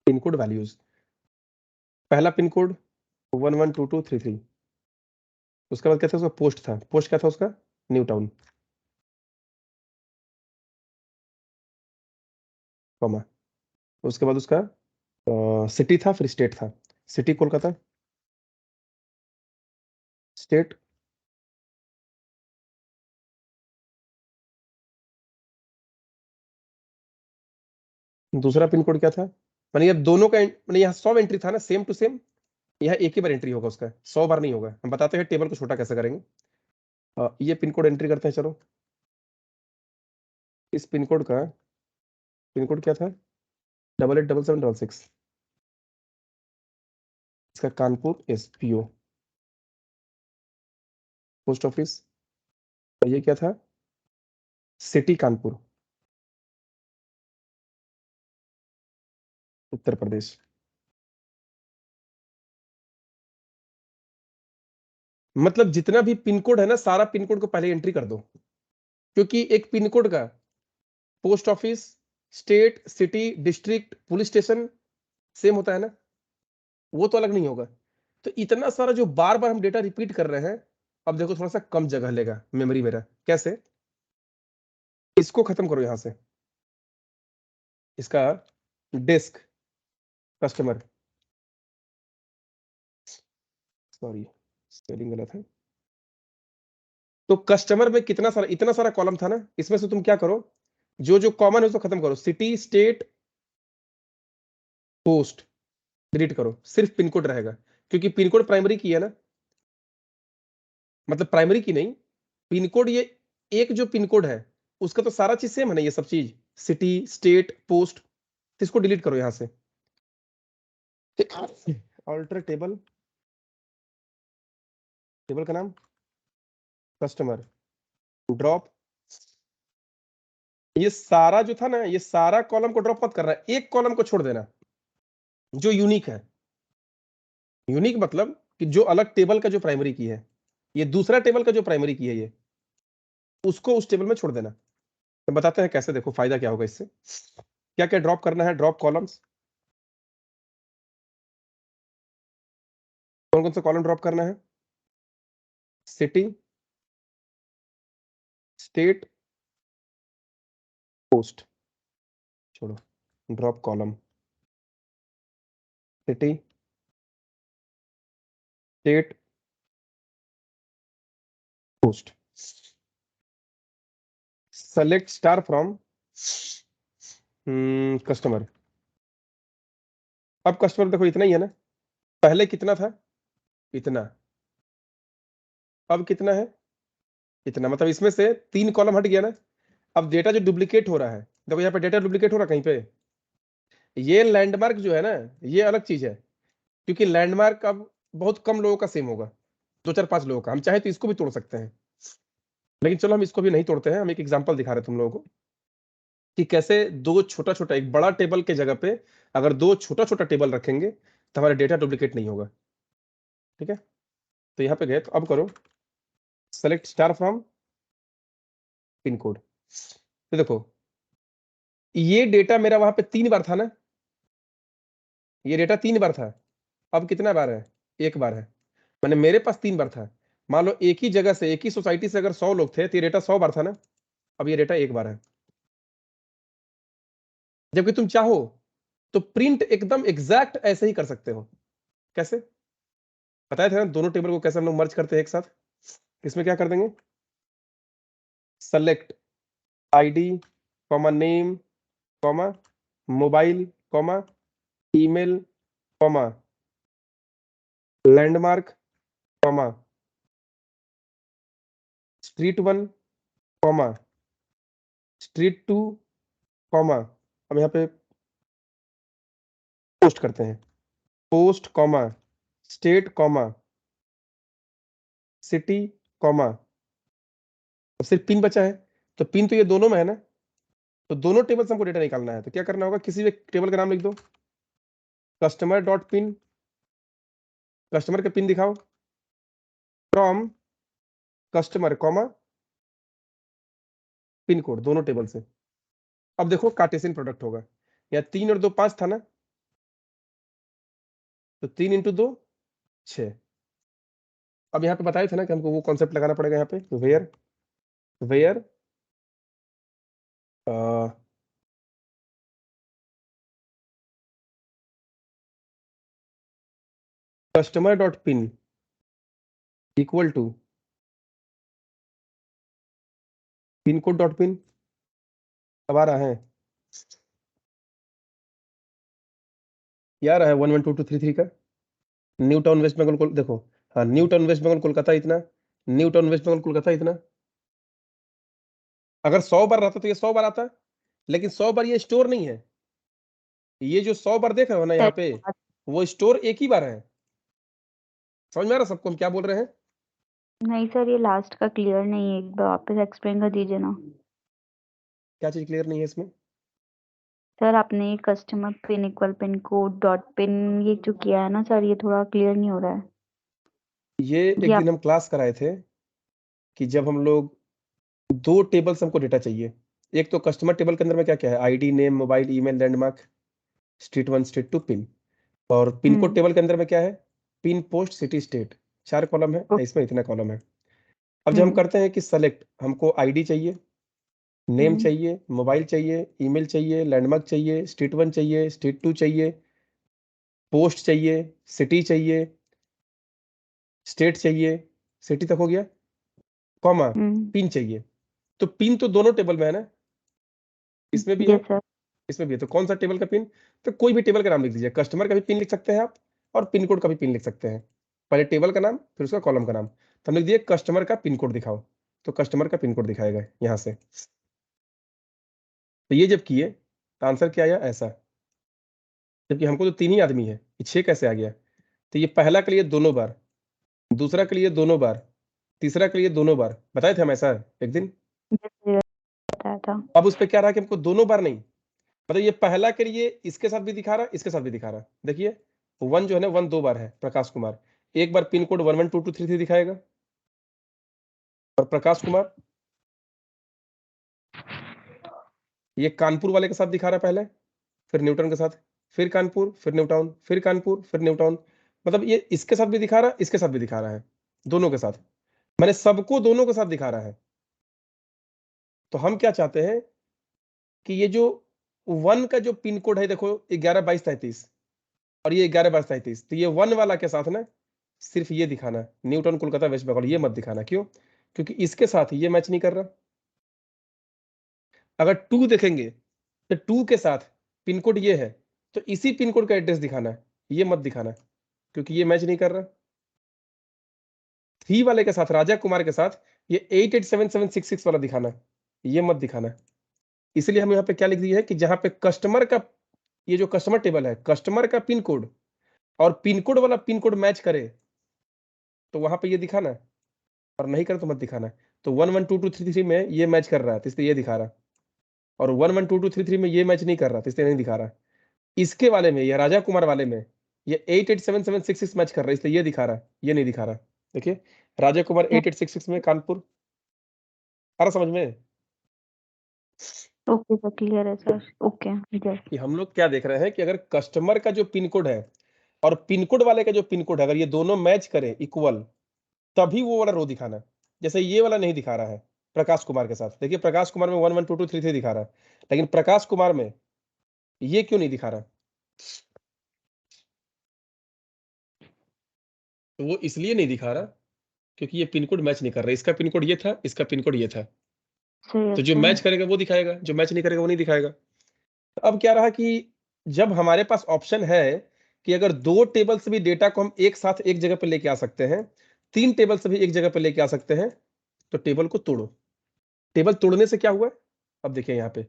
pin code values. पहला पिन कोड 112233, उसके बाद क्या था, उसका पोस्ट था, पोस्ट क्या था उसका, न्यू टाउन, कॉमा, उसके बाद उसका सिटी था, फिर स्टेट था, सिटी कोलकाता, स्टेट दूसरा पिन कोड क्या था, मानी अब दोनों का मानी यहाँ 100 एंट्री था ना, सेम टू सेम, यहाँ एक ही बार एंट्री होगा उसका, 100 बार नहीं होगा। हम बताते हैं टेबल को छोटा कैसे करेंगे। ये पिन कोड एंट्री करते हैं, चलो इस पिन कोड का पिन कोड क्या था, 887766, इसका कानपुर SPO पोस्ट ऑफिस, और ये क्या था, सिटी कानपुर उत्तर प्रदेश। मतलब जितना भी पिन कोड है ना, सारा पिन कोड को पहले एंट्री कर दो, क्योंकि एक पिन कोड का post office, state, city, district, police station same होता है ना, वो तो अलग नहीं होगा। तो इतना सारा जो बार बार हम डेटा रिपीट कर रहे हैं, अब देखो थोड़ा सा कम जगह लेगा मेमोरी मेरा। कैसे? इसको खत्म करो यहां से, इसका डिस्क कस्टमर, सॉरी स्पेलिंग गलत है। तो कस्टमर में कितना सारा, इतना सारा कॉलम था ना, इसमें से तुम क्या करो, जो जो कॉमन है उसको खत्म करो, सिटी, स्टेट, पोस्ट डिलीट करो, सिर्फ पिन कोड रहेगा, क्योंकि पिन कोड प्राइमरी की है ना, मतलब प्राइमरी की नहीं, पिन कोड ये एक जो पिन कोड है उसका तो सारा चीज सेम है ना, ये सब चीज सिटी, स्टेट, पोस्ट, तो इसको डिलीट करो यहां से। ऑल्टर टेबल, टेबल का नाम कस्टमर, ड्रॉप, ये सारा जो था ना, ये सारा कॉलम को ड्रॉप मत करना, एक कॉलम को छोड़ देना जो यूनिक है। यूनिक मतलब कि जो अलग टेबल का जो प्राइमरी की है, ये दूसरा टेबल का जो प्राइमरी की है, ये उसको उस टेबल में छोड़ देना। तो बताते हैं कैसे, देखो फायदा क्या होगा इससे। क्या क्या ड्रॉप करना है, ड्रॉप कॉलम्स, कौन कौन सा कॉलम ड्रॉप करना है, सिटी, स्टेट, पोस्ट, छोड़ो, drop column, city, state, post, select star from customer. अब कस्टमर देखो इतना ही है ना, पहले कितना था, इतना, अब कितना है, इतना, मतलब इसमें से 3 कॉलम हट गया ना। अब डेटा जो डुप्लीकेट हो रहा है, देखो यहाँ पे डेटा डुप्लीकेट हो रहा है कहीं पे, ये लैंडमार्क जो है ना, ये अलग चीज है, क्योंकि लैंडमार्क अब बहुत कम लोगों का सेम होगा, 2-4-5 लोगों का। हम चाहे तो इसको भी तोड़ सकते हैं, लेकिन चलो हम इसको भी नहीं तोड़ते हैं। हम एक एग्जांपल दिखा रहे हैं तुम लोगों को कि कैसे दो छोटा छोटा, एक बड़ा टेबल के जगह पे अगर दो छोटा छोटा टेबल रखेंगे तो हमारा डेटा डुप्लीकेट नहीं होगा। ठीक है, तो यहाँ पे गए, तो अब करो select star from pin code. तो देखो ये डेटा मेरा वहां पे 3 बार था ना, ये डेटा 3 बार था, अब कितना बार है? 1 बार है। मैंने मेरे पास 3 बार था। मान लो एक ही जगह से, एक ही सोसाइटी से अगर 100 लोग थे तो ये डेटा 100 बार था ना, अब ये डेटा 1 बार है। जबकि तुम चाहो तो प्रिंट एकदम एग्जैक्ट ऐसे ही कर सकते हो। कैसे बताया था ना, दोनों टेबल को कैसे हम लोग मर्ज करते हैं एक साथ। इसमें क्या कर देंगे, select ID comma name comma mobile comma email comma landmark comma street 1 comma street 2 comma, अब यहाँ पे पोस्ट करते हैं, post comma state comma city comma, अब सिर्फ पिन बचा है। तो पिन तो ये दोनों में है ना, तो दोनों टेबल से हमको डेटा निकालना है। तो क्या करना होगा, किसी भी टेबल का नाम लिख दो, कस्टमर डॉट पिन, कस्टमर का पिन दिखाओ, from customer comma pin code, दोनों टेबल से। अब देखो कार्टेशियन प्रोडक्ट होगा, या 3 और 2 5 था ना, तो 3 इंटू 2 6। अब यहाँ पे बताया था ना कि हमको वो कॉन्सेप्ट लगाना पड़ेगा यहाँ पे, where where customer dot pin equal to pin code dot pin. अब आ रहा है, ये आ रहा है 112233 का। न्यू टाउन वेस्ट बंगाल को देखो, हाँ न्यू टाउन वेस्ट बंगाल कोलकाता इतना, न्यू टाउन वेस्ट बंगाल कोलकाता इतना। अगर 100 बार रहता तो ये 100 बार आता, लेकिन 100 बार ये स्टोर नहीं है। ये जो 100 बार देख रहे हो ना यहाँ पे, वो स्टोर एक ही बार है। समझ में आ रहा सबको हम क्या बोल रहे हैं? नहीं सर, ये लास्ट का क्लियर नहीं है, एक बार वापस एक्सप्लेन कर दीजिए ना। क्या चीज क्लियर नहीं है इसमें? सर आपने customer pin equal pin code dot pin ये जो किया है ना सर, ये थोड़ा क्लियर नहीं हो रहा है। ये एक ये दिन हम क्लास कराए थे कि जब हम लोग 2 टेबल से हमको डेटा चाहिए। एक तो कस्टमर टेबल के अंदर में क्या क्या है, ID name mobile email landmark street 1 street 2 pin. और पिन कोड टेबल के अंदर में क्या है, pin post city state, 4 column है, इसमें इतना कॉलम है। अब जब हम करते हैं कि सेलेक्ट, हमको आईडी चाहिए, नेम चाहिए, मोबाइल चाहिए, ईमेल चाहिए, लैंडमार्क चाहिए, स्ट्रीट 1 चाहिए, स्ट्रीट 2 चाहिए, पोस्ट चाहिए, सिटी चाहिए, स्टेट चाहिए, सिटी तक हो गया, कॉमा पिन चाहिए। तो पिन तो दोनों टेबल में है ना, इसमें भी है सर। इसमें भी है। तो कौन सा टेबल का पिन? तो कोई भी टेबल का नाम लिख दीजिए, कस्टमर का भी पिन लिख सकते हैं आप, और पिन कोड का भी पिन लिख सकते हैं। पहले टेबल का नाम फिर उसका कॉलम का नाम। तो हम लिख दिए कस्टमर का पिन कोड दिखाओ, तो कस्टमर का पिन कोड दिखाएगा यहाँ से। तो ये जब किए तो आंसर क्या आया ऐसा, जबकि हमको तो 3 ही आदमी है, 6 कैसे आ गया? तो ये पहला के लिए दोनों बार, दूसरा के लिए दोनों बार, तीसरा के लिए दोनों बार। बताए थे हम ऐसा एक दिन। बताया था। अब उस पर क्या रहा कि हमको दोनों बार नहीं, मतलब ये पहला के लिए इसके साथ भी दिखा रहा, इसके साथ भी दिखा रहा। देखिए 1 जो है ना, 1 2 बार है, प्रकाश कुमार। एक बार पिन कोड 112233 दिखाएगा, और प्रकाश कुमार ये कानपुर वाले के साथ दिखा रहा है पहले, फिर न्यूटन के साथ, फिर कानपुर, फिर न्यूटाउन, फिर कानपुर, फिर न्यूटाउन। मतलब ये इसके साथ भी दिखा रहा है, इसके साथ भी दिखा रहा है, दोनों के साथ। मैंने सबको दोनों के साथ दिखा रहा है। तो हम क्या चाहते हैं कि ये जो 1 का जो पिन कोड है, देखो 112233, और ये 112233, तो ये 1 वाला के साथ ना सिर्फ ये दिखाना, न्यूटन कोलकाता वेस्ट बंगाल, ये मत दिखाना। क्यों? क्योंकि इसके साथ ये मैच नहीं कर रहा। अगर 2 देखेंगे तो 2 के साथ पिन कोड ये है, तो इसी पिन कोड का एड्रेस दिखाना है, ये मत दिखाना, क्योंकि ये मैच नहीं कर रहा। 3 वाले के साथ, राजा कुमार के साथ, ये 887766 वाला दिखाना, ये मत दिखाना। इसलिए हम यहाँ पे क्या लिख दिए है कि जहां पे कस्टमर का, ये जो कस्टमर टेबल है, कस्टमर का पिन कोड और पिन कोड वाला पिन कोड मैच करे तो वहां पे ये दिखाना, और नहीं करे तो मत दिखाना। तो 112233 में ये मैच कर रहा है तो इसलिए ये दिखा रहा, और 112233 में ये मैच नहीं कर रहा तो इसलिए नहीं दिखा रहा। इसके वाले में, ये राजा कुमार वाले में, ये 887766 मैच कर रहा है इसलिए ये दिखा रहा, ये नहीं दिखा रहा। देखिए राजा कुमार 8866 में कानपुर, आ रहा समझ में? ओके सर, क्लियर है सर। Okay yes. कि हम लोग क्या देख रहे हैं कि अगर कस्टमर का जो पिन कोड है और पिन कोड वाले का जो पिन कोड है, अगर ये दोनों मैच करें इक्वल, तभी वो वाला रो दिखाना। जैसे ये वाला नहीं दिखा रहा है प्रकाश कुमार के साथ, देखिए प्रकाश कुमार में 112233 दिखा रहा है, लेकिन प्रकाश कुमार में ये क्यों नहीं दिखा रहा? तो वो इसलिए नहीं दिखा रहा क्योंकि ये पिन कोड मैच नहीं कर रहा। इसका पिन कोड ये था, इसका पिन कोड ये था, सर तो जो मैच करेगा वो दिखाएगा, जो मैच नहीं करेगा वो नहीं दिखाएगा। तो अब क्या रहा कि जब हमारे पास ऑप्शन है कि अगर 2 टेबल से भी डेटा को हम एक साथ एक जगह पे लेके आ सकते हैं, 3 टेबल से भी एक जगह पे लेके आ सकते हैं, तो टेबल को तोड़ो। टेबल तोड़ने से क्या हुआ? अब देखिए यहाँ पे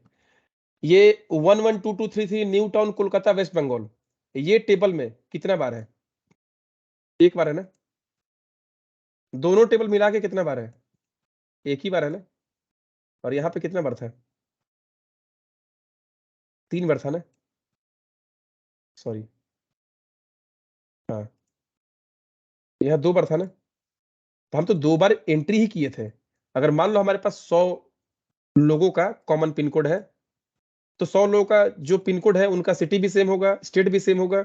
ये 112233 न्यू टाउन कोलकाता वेस्ट बंगाल, ये टेबल में कितना बार है? एक बार है ना। दोनों टेबल मिला के कितना बार है? एक ही बार है ना। और यहाँ पे कितना बार था? 3 बार था ना, सॉरी, हाँ यहाँ 2 बार था ना। तो हम तो 2 बार एंट्री ही किए थे। अगर मान लो हमारे पास 100 लोगों का कॉमन पिन कोड है, तो 100 लोगों का जो पिन कोड है उनका सिटी भी सेम होगा, स्टेट भी सेम होगा,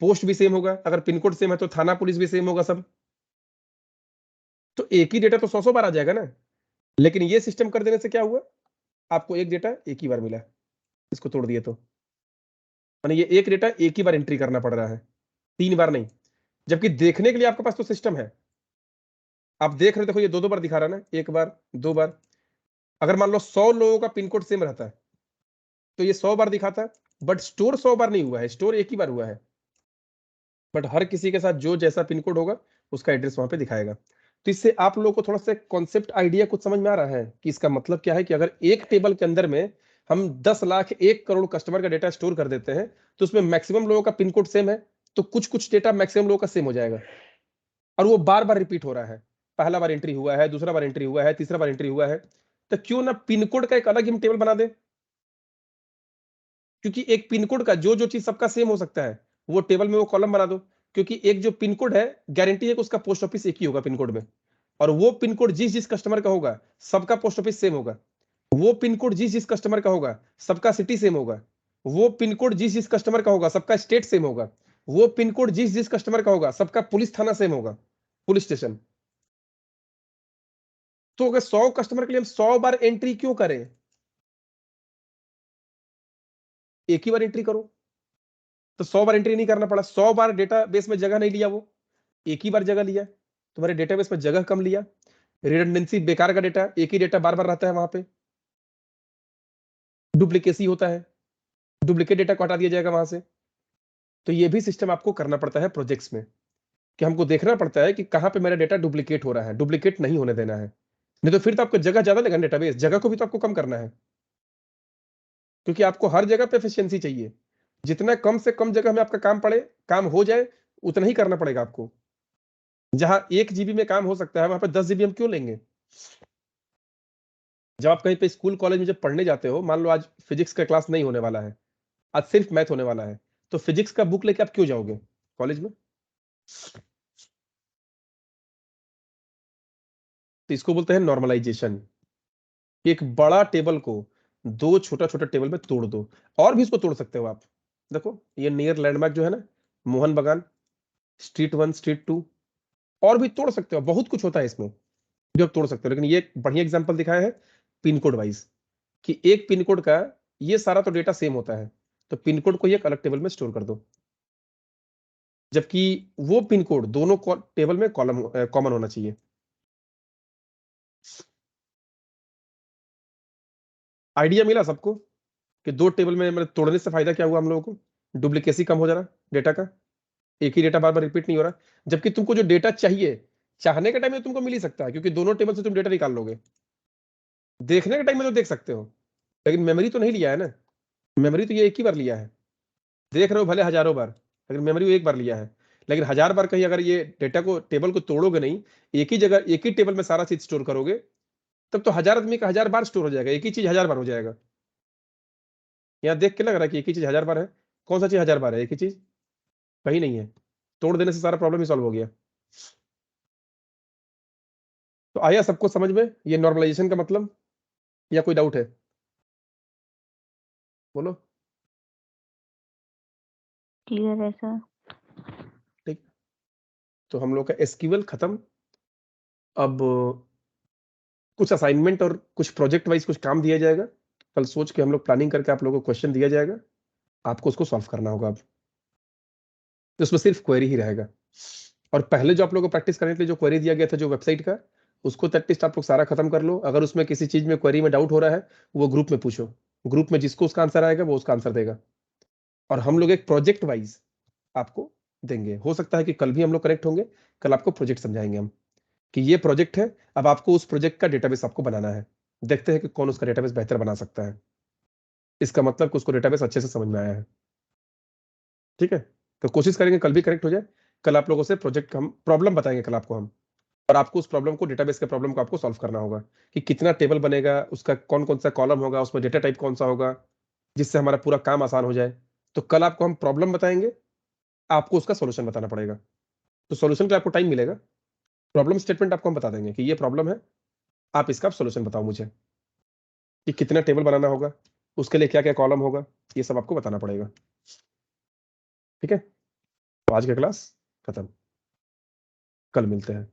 पोस्ट भी सेम होगा। अगर पिन कोड सेम है तो थाना पुलिस भी सेम होगा सब। तो एक ही डेटा तो 100 बार आ जाएगा ना। लेकिन ये सिस्टम कर देने से क्या हुआ? आपको एक डेटा एक ही बार मिला, इसको तोड़ दिए तो माने ये एक डेटा एक ही बार एंट्री करना पड़ रहा है, 3 बार नहीं। जबकि देखने के लिए आपके पास तो सिस्टम है, आप देख रहे हो, देखो ये 2 बार दिखा रहा है ना, 1 बार 2 बार। अगर मान लो 100 लोगों का पिन कोड सेम रहता है तो ये 100 बार दिखाता है, बट स्टोर 100 बार नहीं हुआ है, स्टोर एक ही बार हुआ है। बट हर किसी के साथ जो जैसा पिन कोड होगा उसका एड्रेस वहां पे दिखाएगा। तो इससे आप लोगों को थोड़ा सा कॉन्सेप्ट आइडिया कुछ समझ में आ रहा है कि इसका मतलब क्या है कि अगर एक टेबल के अंदर में हम 10 लाख 1 करोड़ कस्टमर का डेटा स्टोर कर देते हैं तो उसमें मैक्सिमम लोगों का पिन कोड सेम है, तो कुछ कुछ डेटा मैक्सिमम लोगों का सेम हो जाएगा, और वो बार बार रिपीट हो रहा है। पहला बार एंट्री हुआ है, दूसरा बार एंट्री हुआ है, तीसरा बार एंट्री हुआ है, तो क्यों ना पिन कोड का एक अलग हम टेबल बना दे। क्योंकि एक पिन कोड का जो जो चीज सबका सेम हो सकता है वो टेबल में वो कॉलम बना दो। क्योंकि एक जो पिन कोड है, गारंटी है कि उसका पोस्ट ऑफिस एक ही होगा पिन कोड में, और वो पिन कोड जिस जिस कस्टमर का होगा सबका पोस्ट ऑफिस सेम होगा। वो पिन कोड जिस जिस कस्टमर का होगा सबका सिटी सेम होगा। वो पिन कोड जिस जिस कस्टमर का होगा सबका स्टेट सेम होगा। वो पिन कोड जिस जिस कस्टमर का होगा सबका पुलिस थाना सेम होगा, पुलिस स्टेशन। तो अगर 100 कस्टमर के लिए हम 100 बार एंट्री क्यों करें? एक ही बार एंट्री करो, तो 100 बार एंट्री नहीं करना पड़ा। 100 बार डेटाबेस में जगह नहीं लिया, वो एक ही बार जगह लिया, तुम्हारे डेटाबेस में जगह कम लिया। रिडंडेंसी, बेकार का डेटा, एक ही डेटा बार बार रहता है वहां पे, डुप्लीकेसी होता है, डुप्लीकेट डेटा को हटा दिया जाएगा वहां से। तो ये भी सिस्टम आपको करना पड़ता है प्रोजेक्ट्स में, कि हमको देखना पड़ता है कि कहां पे मेरा डेटा डुप्लीकेट हो रहा है, डुप्लीकेट नहीं होने देना है। नहीं तो फिर तो आपको जगह ज्यादा लगेगा, डेटाबेस जगह को भी तो आपको कम करना है, क्योंकि आपको हर जगह पे एफिशिएंसी चाहिए। जितना कम से कम जगह में आपका काम पड़े, काम हो जाए, उतना ही करना पड़ेगा आपको। जहां 1 जीबी में काम हो सकता है वहां पे 10 जीबी हम क्यों लेंगे? जब आप कहीं पे स्कूल कॉलेज में जब पढ़ने जाते हो, मान लो आज फिजिक्स का क्लास नहीं होने वाला है, आज सिर्फ मैथ होने वाला है, तो फिजिक्स का बुक लेके आप क्यों जाओगे कॉलेज में? तो इसको बोलते हैं नॉर्मलाइजेशन। एक बड़ा टेबल को 2 छोटा छोटा टेबल में तोड़ दो। और भी इसको तोड़ सकते हो आप। देखो ये नियर लैंडमार्क जो है ना, मोहन बगान, स्ट्रीट 1 स्ट्रीट 2, और भी तोड़ सकते हो, बहुत कुछ होता है इसमें जो आप तोड़ सकते हो। लेकिन ये एक बढ़िया एग्जांपल दिखाया है पिन कोड वाइज, कि एक पिन कोड का ये सारा तो डेटा सेम होता है, तो पिन कोड को एक अलग टेबल में स्टोर कर दो, जबकि वो पिन कोड दोनों टेबल में कॉमन होना चाहिए। आइडिया मिला सबको कि 2 टेबल में मतलब तोड़ने से फायदा क्या हुआ हम लोगों को? डुप्लीकेसी कम हो जा रहा डेटा का, एक ही डेटा बार बार रिपीट नहीं हो रहा। जबकि तुमको जो डेटा चाहिए, चाहने के टाइम में तुमको मिल ही सकता है, क्योंकि दोनों टेबल से तुम डेटा निकाल लोगे। देखने के टाइम में तो देख सकते हो, लेकिन मेमोरी तो नहीं लिया है ना। मेमोरी तो ये एक ही बार लिया है, देख रहे हो भले हजारों बार, अगर मेमोरी में एक बार लिया है, लेकिन 1000 बार कहीं अगर ये डेटा को टेबल को तोड़ोगे नहीं, एक ही जगह एक ही टेबल में सारा चीज स्टोर करोगे, तब तो 1000 आदमी का 1000 बार स्टोर हो जाएगा, एक ही चीज 1000 बार हो जाएगा। यहाँ देख के लग रहा है कि एक ही चीज 1000 बार है, कौन सा चीज 1000 बार है? एक ही चीज कहीं नहीं है, तोड़ देने से सारा प्रॉब्लम ही सॉल्व हो गया। तो आया सबको समझ में ये नॉर्मलाइजेशन का मतलब, या कोई डाउट है? बोलो। क्लियर है सर। ठीक, तो हम लोग का एसक्यूएल खत्म। अब कुछ असाइनमेंट और कुछ प्रोजेक्ट वाइज कुछ काम दिया जाएगा, कल सोच के हम लोग प्लानिंग करके आप लोगों को क्वेश्चन दिया जाएगा, आपको उसको सॉल्व करना होगा। अब तो उसमें सिर्फ क्वेरी ही रहेगा, और पहले जो आप लोगों को प्रैक्टिस करने के लिए जो क्वेरी दिया गया था जो वेबसाइट का, उसको एटलीस्ट आप लोग सारा खत्म कर लो। अगर उसमें किसी चीज में क्वेरी में डाउट हो रहा है, वो ग्रुप में पूछो, ग्रुप में जिसको उसका आंसर आएगा वो उसका आंसर देगा, और हम लोग एक प्रोजेक्ट वाइज आपको देंगे। हो सकता है कि कल भी हम लोग कनेक्ट होंगे, कल आपको प्रोजेक्ट समझाएंगे हम कि ये प्रोजेक्ट है, अब आपको उस प्रोजेक्ट का डेटाबेस आपको बनाना है। देखते हैं कि कौन उसका डेटाबेस बेहतर बना सकता है, इसका मतलब कि उसको डेटाबेस अच्छे से समझ में आया है। ठीक है, तो कोशिश करेंगे कल भी कनेक्ट हो जाए। कल आप लोगों से प्रोजेक्ट हम प्रॉब्लम बताएंगे कल आपको हम, और आपको उस प्रॉब्लम को डेटाबेस के प्रॉब्लम को आपको सॉल्व करना होगा कि कितना टेबल बनेगा, उसका कौन कौन सा कॉलम होगा, उसमें डेटा टाइप कौन सा होगा, जिससे हमारा पूरा काम आसान हो जाए। तो कल आपको हम प्रॉब्लम बताएंगे, आपको उसका सॉल्यूशन बताना पड़ेगा। तो सॉल्यूशन के लिए आपको टाइम मिलेगा, प्रॉब्लम स्टेटमेंट आपको हम बता देंगे कि ये प्रॉब्लम है, आप इसका सॉल्यूशन बताओ मुझे, कि कितना टेबल बनाना होगा, उसके लिए क्या क्या कॉलम होगा, ये सब आपको बताना पड़ेगा। ठीक है, तो आज का क्लास खत्म, कल मिलते हैं।